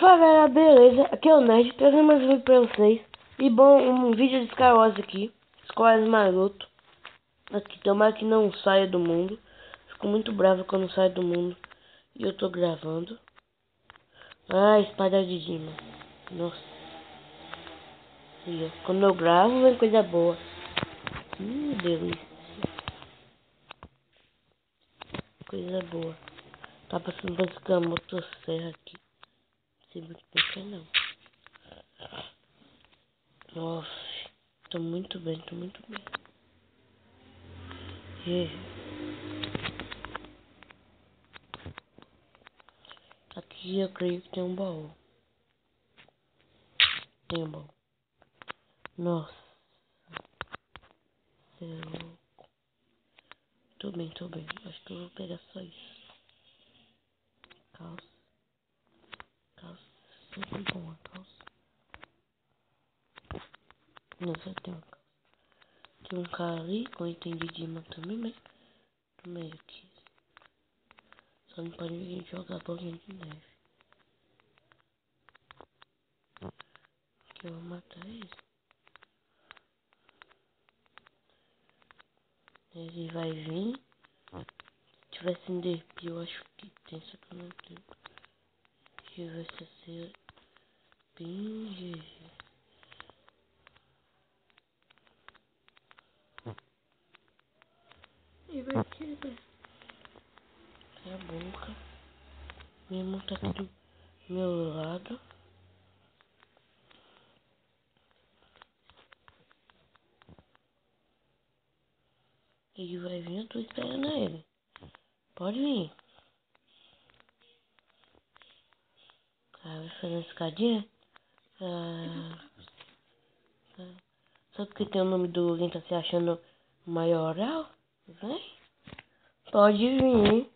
Fala galera, beleza? Aqui é o Nerd, trazendo mais um vídeo pra vocês. E bom, um vídeo de Sky Wars aqui, Sky Maroto. Aqui, tomara que não saia do mundo. Fico muito bravo quando sai do mundo. E eu tô gravando. Ah, espada de Dima. Nossa. E, ó, quando eu gravo, vem coisa boa. Delícia. Coisa boa. Tá passando pra esse a motosserra aqui. Não sei muito bem que é não. Nossa, tô muito bem, tô muito bem. Aqui eu creio que tem um baú. Tem um baú. Nossa. Eu... Tô bem, tô bem. Acho que eu vou pegar só isso. Calça. Calça. Sempre bom a calça. Não, só tem uma calça. Tem um cara ali com item de Dima também, mas também aqui. Só não pode vir jogar bolinha de neve. Que eu vou matar ele. Ele vai vir. Se tivesse em DP, eu acho que tem, só que eu não tenho. Deixa eu ver se ser bem GG. E vai tirar. É a boca. Minha mão tá aqui do meu lado. Ele vai vir, eu tô esperando ele. Pode vir. Ah, vai fazer escadinha? Só porque tem o nome do alguém tá se achando maioral? Vem. Pode vir.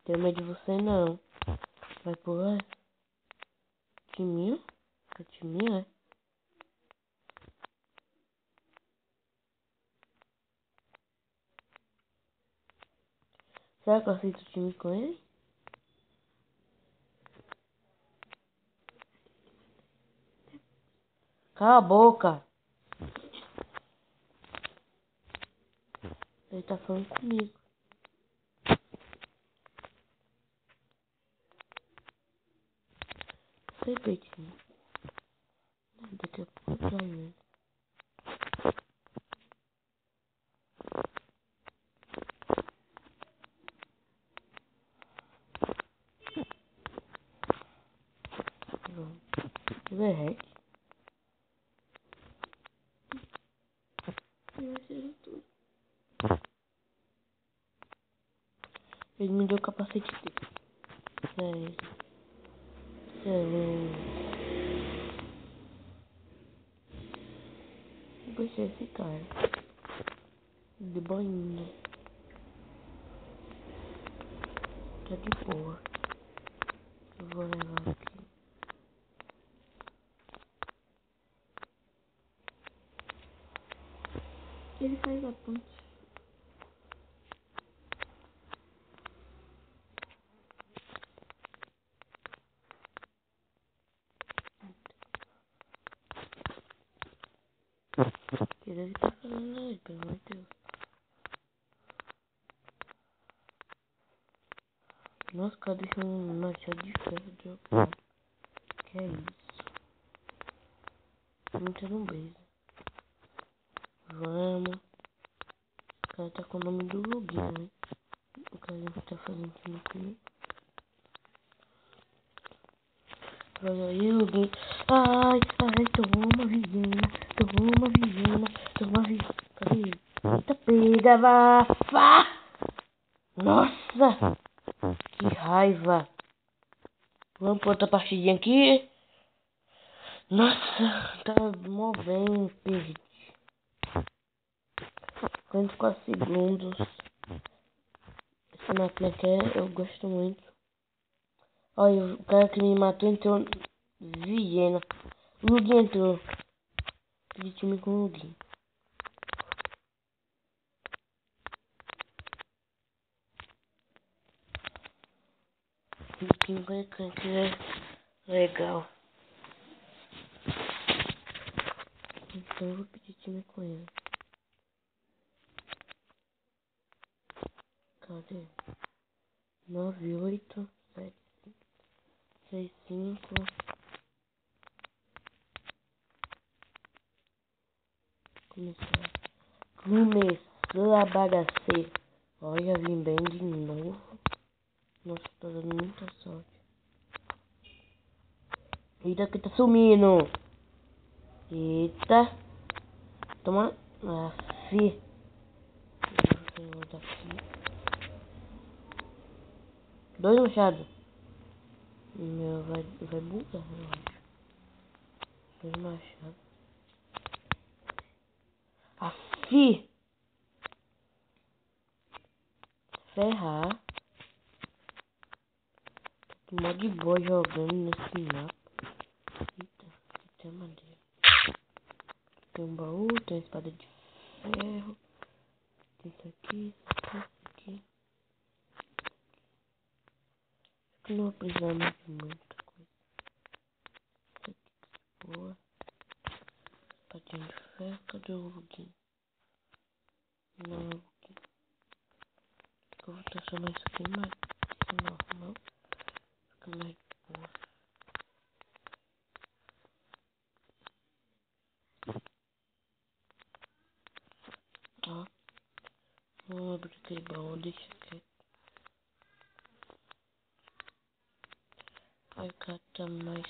Tenho medo de você não. Vai pular? Timinho? Fica timinho, é? Será que eu aceito o time com ele? Cala a boca. Ele tá falando comigo. Sei, peitinho. Daqui a pouco eu traio ele. Pronto. Ele é hack. Ele me deu o capacete dele. Sério. Sério. Eu gostei desse cara. De boinha. Tá de boa. Eu vou levar aqui. Ele faz a ponte. Que deve estar falando aí, pelo amor de Deus. Nossa, cadê um machado de ferro dropado? Que é isso? Muito no beijo. Vamos. O cara tá com o nome do login, né? O cara que tá fazendo time comigo. Olha aí, login. Ai, toma vizinha. Toma vizinha. Toma vizinha. Cadê ele? Eita, pega, vafa! Nossa! Que raiva! Vamos pra outra partidinha aqui. Nossa, tá movendo, perdi. 44 segundos. Essa máquina aqui eu gosto muito. Olha, o cara que me matou entrou. Viena. O Lugin entrou. De time com o Lugin. O time vai quiser Legal. Então eu vou pedir time com ele. Cadê? 987565. Começou a bagaceira. Olha, vim bem de novo. Nossa, tô dando muita sorte. Eita, que tá sumindo. Eita. Toma. Afi. Dois machados. Meu, vai bugar, eu acho. Dois machados. Afi. Ferrar. Tô mó de boa jogando nesse mapa. Eita, aqui tem madeira. Tem um baú, tem uma espada de ferro. Tem isso aqui, isso aqui. Acho que não vou precisar mais de muita coisa. Isso aqui, boa. Espadinha de ferro, cadê o Luguinho? Não, o Luguinho. Acho que eu vou transformar isso aqui em mais normal. Fica mais boa. Ó, vou abrir aquele baú, deixa aqui. Vai cá, tá mais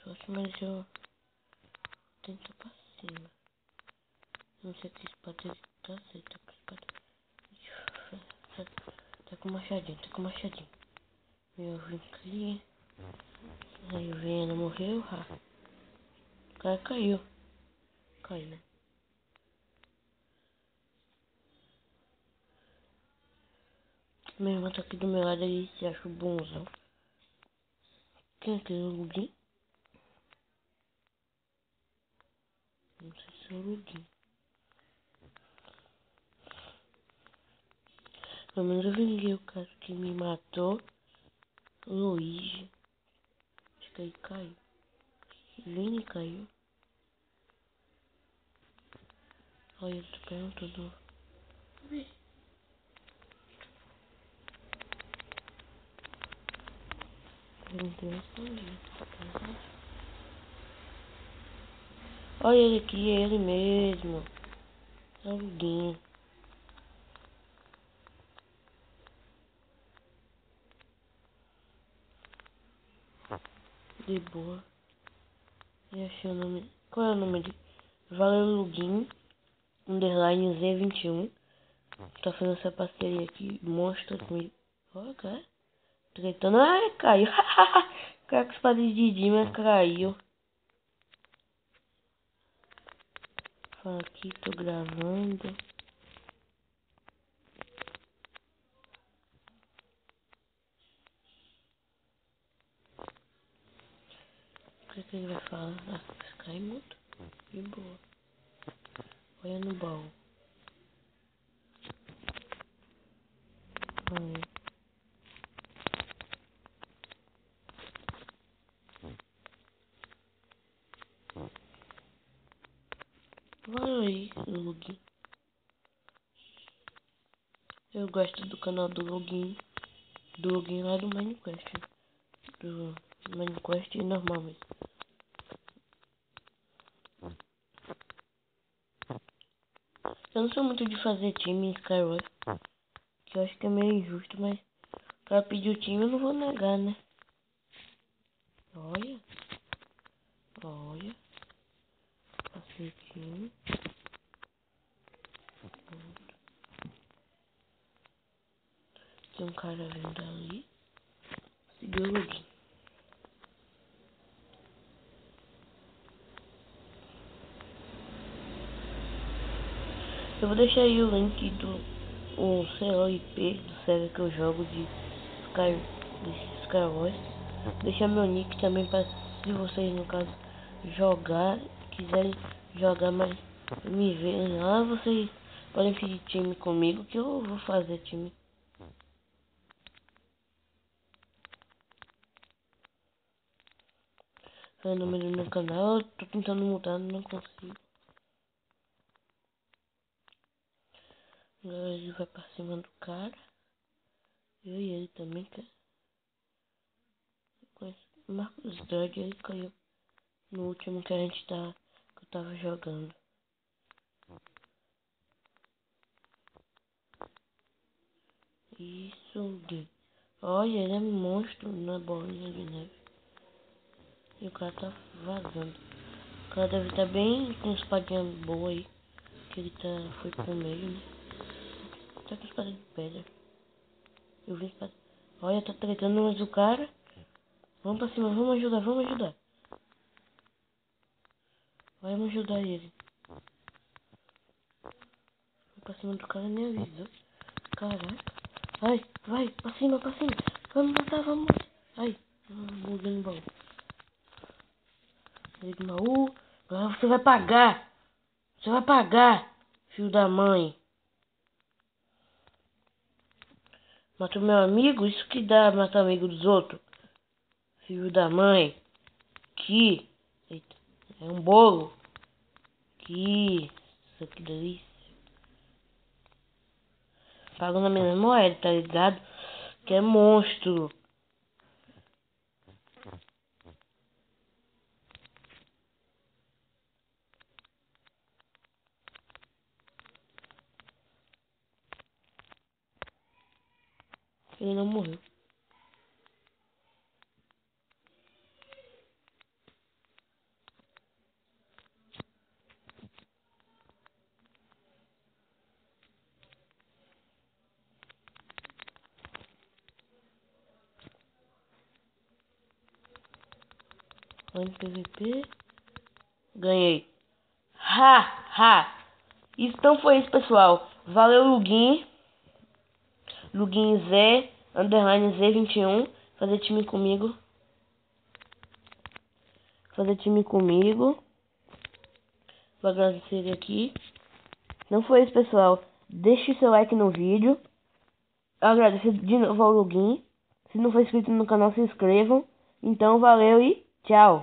forte, mas eu tento pra cima. Não sei se espada ele tá certo, tá com espada de ferro. Tá com machadinho, tá com machadinho. Eu vim aqui. Aí o Viena morreu, o cara caiu. Caiu, né? Meu irmão tá aqui do meu lado, ele se acha bonzão. Quem é aquele Luguinho? Não sei se é o Luguinho. Pelo menos eu vinguei o cara que me matou. O Luigi. Acho que aí caiu. Vini caiu. Olha, ele tá perguntando. Eu não tenho respondido. Olha ele aqui, é ele mesmo. É o Luguinho. De boa. E achei o nome. Qual é o nome dele? Valeu Luguinho. Underline Z21. Tá fazendo essa parceria aqui. Monstro comigo. Olha, cara. Tretando. Ai, caiu. Cara com espada de Didi, mas caiu. Fala aqui, tô gravando. O que ele vai falar? Ah, cai muito. De boa. Olha no baú. Aí. Vai aí, Lug. Eu gosto do canal do Login. Do Login lá do Minecraft. Do Minecraft normal mesmo. Eu não sou muito de fazer time em Skywars. Que eu acho que é meio injusto, mas pra pedir o time eu não vou negar, né? Olha. Olha. Aceitinho. Tem um cara vindo ali. Seguiu o Login. Eu vou deixar aí o link sei lá, o IP do server que eu jogo de Skywars. Deixar meu nick também para se vocês no caso quiserem jogar mais me verem lá, vocês podem pedir time comigo que eu vou fazer time. o nome do meu canal. Eu tô tentando mudar, não consigo. Agora ele vai pra cima do cara. Eu e ele também, que Marcos Dredd, ele caiu no último que que eu tava jogando. Isso, Gui. Olha, ele é um monstro na bolinha de neve. E o cara tá vazando. O cara deve estar bem com espadinha boa aí. Que ele foi pro meio, né? Tá com espada de pedra. Eu vi espada. Olha, tá tretando mais o cara. Vamos pra cima, vamos ajudar, vamos ajudar. Vamos ajudar ele. Vamos pra cima do cara, nem avisou. Caraca. Ai, vai, pra cima, pra cima. Vamos matar, vamos matar. Ai, buguei no baú. Buguei no baú. Agora você vai pagar. Você vai pagar, filho da mãe. Matou meu amigo? Isso que dá matar amigo dos outros. Filho da mãe. Que. Eita, é um bolo. Que. Isso que delícia. Pagando na minha moeda, tá ligado? Que é monstro. Ele não morreu. Foi no PVP. Ganhei. Ha! Ha! Então foi isso, pessoal. Valeu, Lugin. Lugin Z, underline Z21. Fazer time comigo. Fazer time comigo. Vou agradecer ele aqui. Não foi isso, pessoal. Deixe seu like no vídeo. Agradecer de novo ao Lugin. Se não for inscrito no canal, se inscrevam. Então, valeu e tchau.